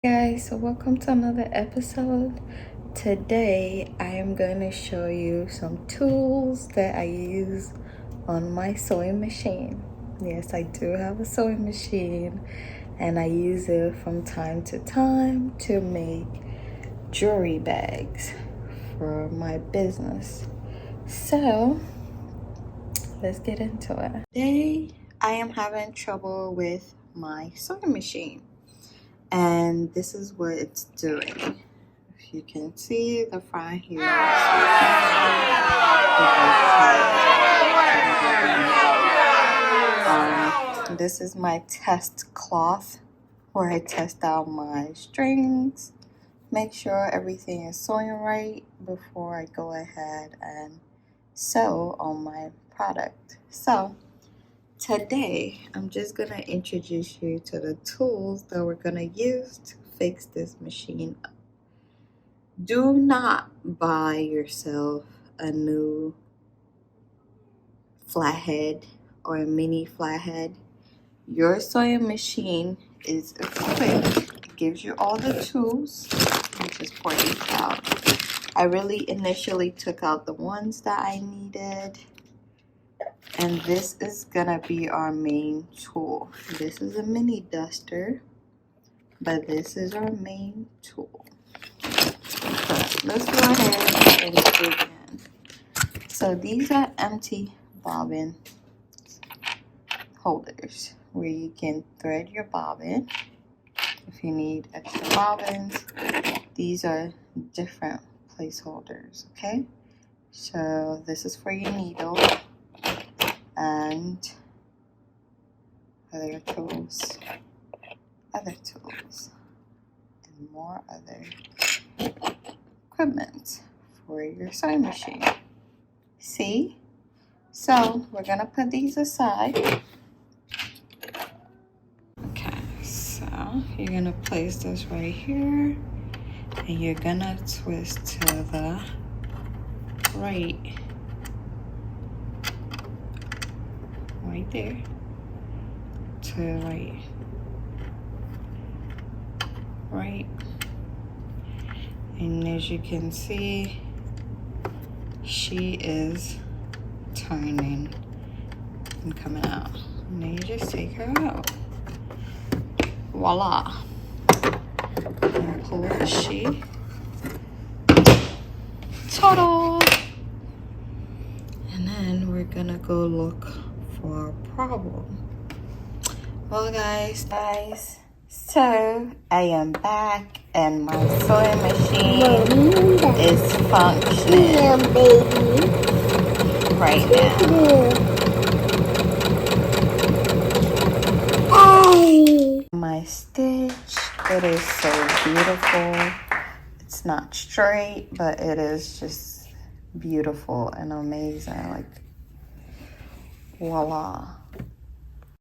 Guys, so welcome to another episode. Today I am going to show you some tools that I use on my sewing machine. Yes, I do have a sewing machine and I use it from time to time to make jewelry bags for my business. So let's get into it. Today I am having trouble with my sewing machine. And this is what it's doing. If you can see the front here. This is my test cloth where I test out my strings, make sure everything is sewing right before I go ahead and sew on my product. So today, I'm just gonna introduce you to the tools that we're gonna use to fix this machine up. Do not buy yourself a new flathead or a mini flathead. Your sewing machine is equipped. It gives you all the tools. Let me just pour these out. I really initially took out the ones that I needed. And this is gonna be our main tool. This is a mini duster, but this is our main tool. So let's go ahead and dig in. So these are empty bobbin holders where you can thread your bobbin. If you need extra bobbins, these are different placeholders, okay? So this is for your needle. And other tools, and more other equipment for your sewing machine. See? So we're gonna put these aside. Okay, so you're gonna place this right here, and you're gonna twist to the right there, to the right, and as you can see, she is turning and coming out, and then you just take her out. Voila. And pull the sheet. Ta-da! And then we're gonna go look for a problem. Well guys, so I am back and my sewing machine is functioning right now. My stitch, it is so beautiful. It's not straight, but it is just beautiful and amazing. Like, voila.